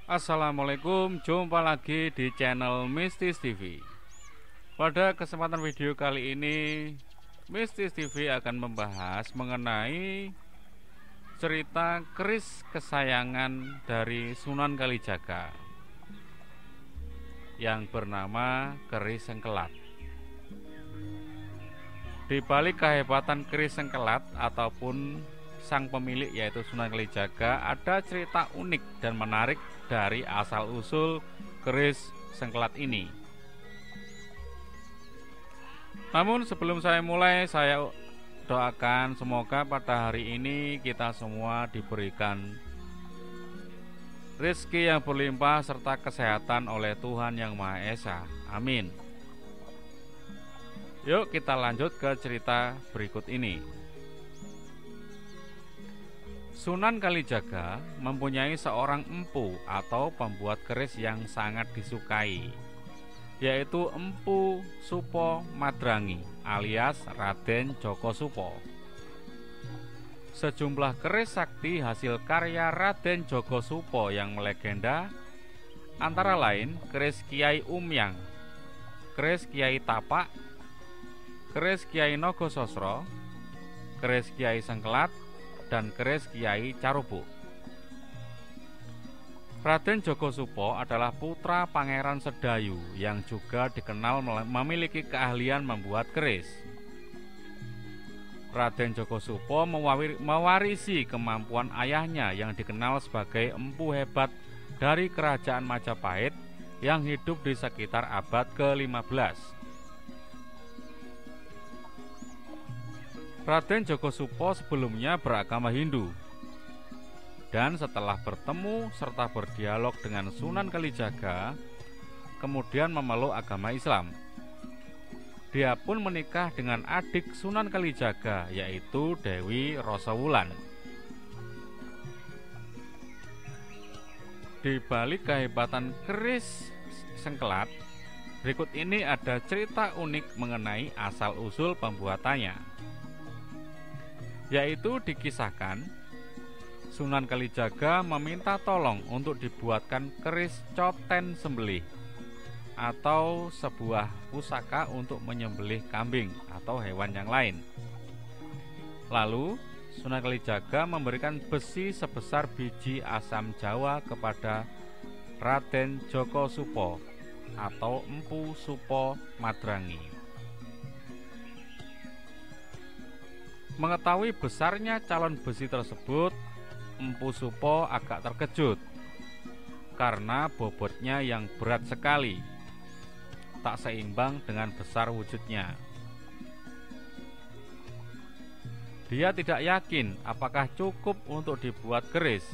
Assalamualaikum, jumpa lagi di channel Mistis TV. Pada kesempatan video kali ini, Mistis TV akan membahas mengenai cerita keris kesayangan dari Sunan Kalijaga yang bernama keris sengkelat. Di balik kehebatan keris sengkelat ataupun sang pemilik yaitu Sunan Kalijaga, ada cerita unik dan menarik dari asal-usul keris sengkelat ini. Namun sebelum saya mulai, saya doakan semoga pada hari ini kita semua diberikan rezeki yang berlimpah serta kesehatan oleh Tuhan Yang Maha Esa. Amin. Yuk kita lanjut ke cerita berikut ini. Sunan Kalijaga mempunyai seorang empu atau pembuat keris yang sangat disukai, yaitu Empu Supo Madrangi alias Raden Djoko Supo. Sejumlah keris sakti hasil karya Raden Djoko Supo yang melegenda antara lain keris Kiai Umyang, keris Kiai Tapak, keris Kiai Nogososro, keris Kiai Sengkelat, dan keris Kiai Carubuk. Raden Djoko Supo adalah putra Pangeran Sedayu yang juga dikenal memiliki keahlian membuat keris. Raden Djoko Supo mewarisi kemampuan ayahnya yang dikenal sebagai empu hebat dari kerajaan Majapahit yang hidup di sekitar abad ke-15. Raden Djoko Supo sebelumnya beragama Hindu, dan setelah bertemu serta berdialog dengan Sunan Kalijaga, kemudian memeluk agama Islam. Dia pun menikah dengan adik Sunan Kalijaga, yaitu Dewi Rosowulan. Di balik kehebatan keris sengkelat, berikut ini ada cerita unik mengenai asal-usul pembuatannya. Yaitu dikisahkan Sunan Kalijaga meminta tolong untuk dibuatkan keris coten sembelih atau sebuah pusaka untuk menyembelih kambing atau hewan yang lain. Lalu Sunan Kalijaga memberikan besi sebesar biji asam Jawa kepada Raden Djoko Supo atau Empu Supo Madrangi. Mengetahui besarnya calon besi tersebut, Empu Supo agak terkejut karena bobotnya yang berat sekali, tak seimbang dengan besar wujudnya. Dia tidak yakin apakah cukup untuk dibuat keris.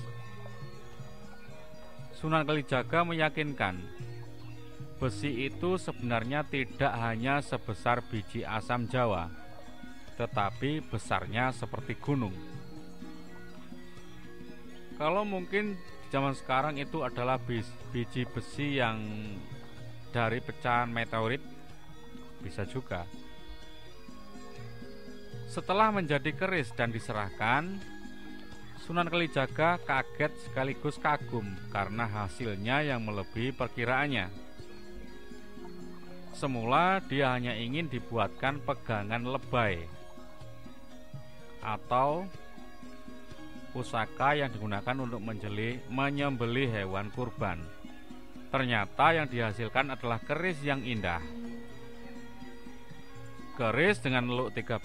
Sunan Kalijaga meyakinkan besi itu sebenarnya tidak hanya sebesar biji asam Jawa, tetapi besarnya seperti gunung. Kalau mungkin zaman sekarang itu adalah biji besi yang dari pecahan meteorit, bisa juga. Setelah menjadi keris dan diserahkan, Sunan Kalijaga kaget sekaligus kagum karena hasilnya yang melebihi perkiraannya. Semula dia hanya ingin dibuatkan pegangan lebay atau pusaka yang digunakan untuk menyembelih hewan kurban. Ternyata yang dihasilkan adalah keris yang indah. Keris dengan leluk 13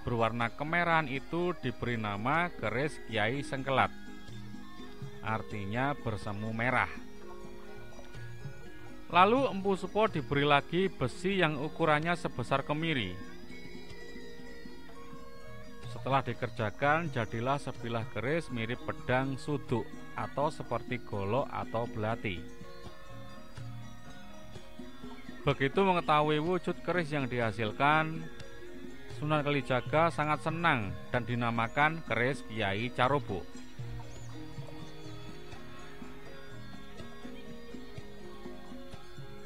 berwarna kemerahan itu diberi nama keris Kiai Sengkelat, artinya bersemu merah. Lalu Empu Supo diberi lagi besi yang ukurannya sebesar kemiri. Setelah dikerjakan, jadilah sebilah keris mirip pedang suduk atau seperti golok atau belati. Begitu mengetahui wujud keris yang dihasilkan, Sunan Kalijaga sangat senang dan dinamakan keris Kiai Carubuk.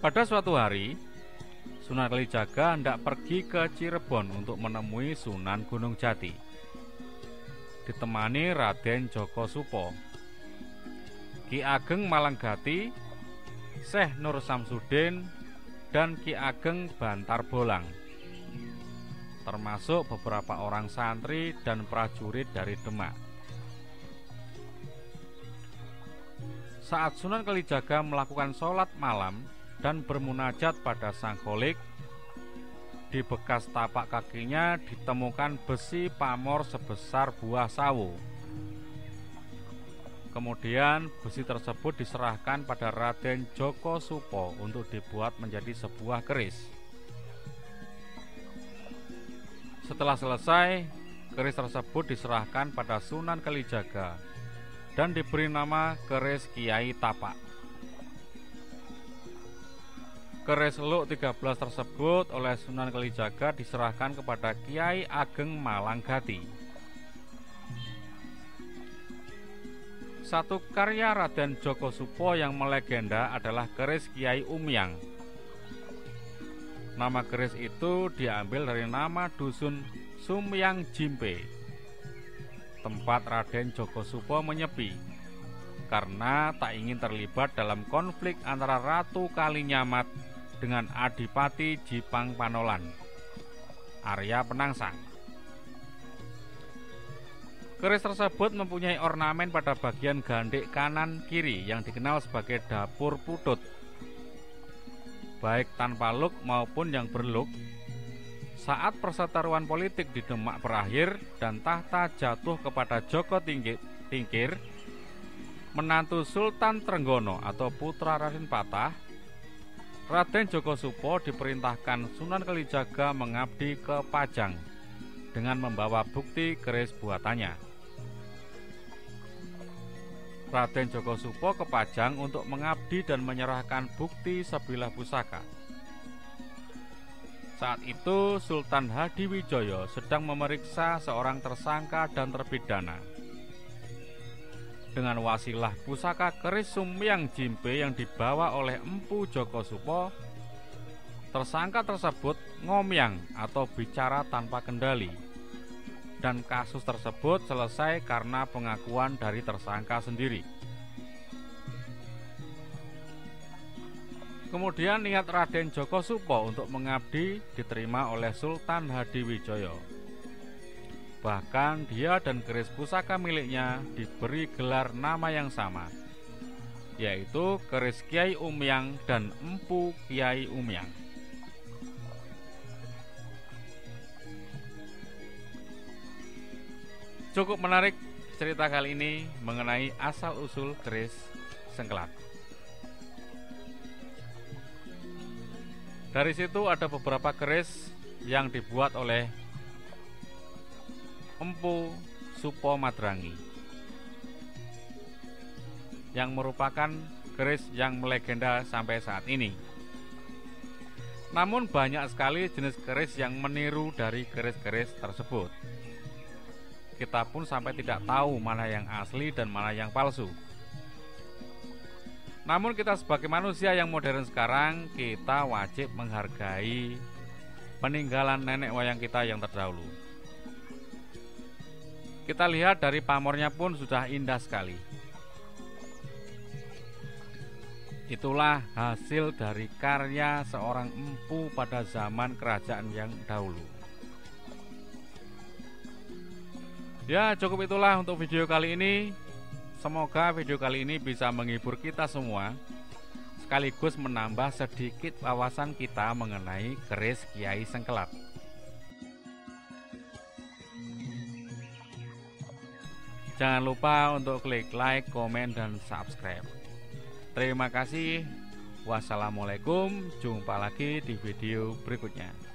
Pada suatu hari, Sunan Kalijaga hendak pergi ke Cirebon untuk menemui Sunan Gunung Jati, ditemani Raden Djoko Supo. Ki Ageng Malanggati, Syekh Nur Samsudin, dan Ki Ageng Bantar Bolang, termasuk beberapa orang santri dan prajurit dari Demak. Saat Sunan Kalijaga melakukan sholat malam dan bermunajat pada Sang Kholik, di bekas tapak kakinya ditemukan besi pamor sebesar buah sawo. Kemudian besi tersebut diserahkan pada Raden Djoko Supo untuk dibuat menjadi sebuah keris. Setelah selesai, keris tersebut diserahkan pada Sunan Kalijaga dan diberi nama keris Kiai Tapak. Keris Luk 13 tersebut oleh Sunan Kalijaga diserahkan kepada Kiai Ageng Malanggati. Satu karya Raden Djoko Supo yang melegenda adalah keris Kiai Umyang. Nama keris itu diambil dari nama dusun Sumyang Jimpe, tempat Raden Djoko Supo menyepi karena tak ingin terlibat dalam konflik antara Ratu Kalinyamat dengan Adipati Jipang Panolan, Arya Penangsang. Keris tersebut mempunyai ornamen pada bagian gandek kanan kiri yang dikenal sebagai dapur putut. Baik tanpa luk maupun yang berluk, saat perseteruan politik di Demak berakhir dan tahta jatuh kepada Joko Tingkir, menantu Sultan Trenggono atau putra Raden Patah, Raden Djoko Supo diperintahkan Sunan Kalijaga mengabdi ke Pajang dengan membawa bukti keris buatannya. Raden Djoko Supo ke Pajang untuk mengabdi dan menyerahkan bukti sebilah pusaka. Saat itu Sultan Hadiwijaya sedang memeriksa seorang tersangka dan terpidana. Dengan wasilah pusaka keris Sumyang Jimpe yang dibawa oleh Empu Djoko Supo, tersangka tersebut ngomyang atau bicara tanpa kendali, dan kasus tersebut selesai karena pengakuan dari tersangka sendiri. Kemudian niat Raden Djoko Supo untuk mengabdi diterima oleh Sultan Hadiwijaya. Bahkan dia dan keris pusaka miliknya diberi gelar nama yang sama, yaitu keris Kiai Umyang dan Empu Kiai Umyang. Cukup menarik cerita kali ini mengenai asal-usul keris Sengkelat. Dari situ ada beberapa keris yang dibuat oleh Empu Supo Madrangi, yang merupakan keris yang melegenda sampai saat ini. Namun banyak sekali jenis keris yang meniru dari keris-keris tersebut. Kita pun sampai tidak tahu mana yang asli dan mana yang palsu. Namun kita sebagai manusia yang modern sekarang, kita wajib menghargai peninggalan nenek moyang kita yang terdahulu. Kita lihat dari pamornya pun sudah indah sekali. Itulah hasil dari karya seorang empu pada zaman kerajaan yang dahulu. Ya, cukup itulah untuk video kali ini. Semoga video kali ini bisa menghibur kita semua, sekaligus menambah sedikit wawasan kita mengenai keris Kiai Sengkelat. Jangan lupa untuk klik like, komen, dan subscribe. Terima kasih. Wassalamualaikum. Jumpa lagi di video berikutnya.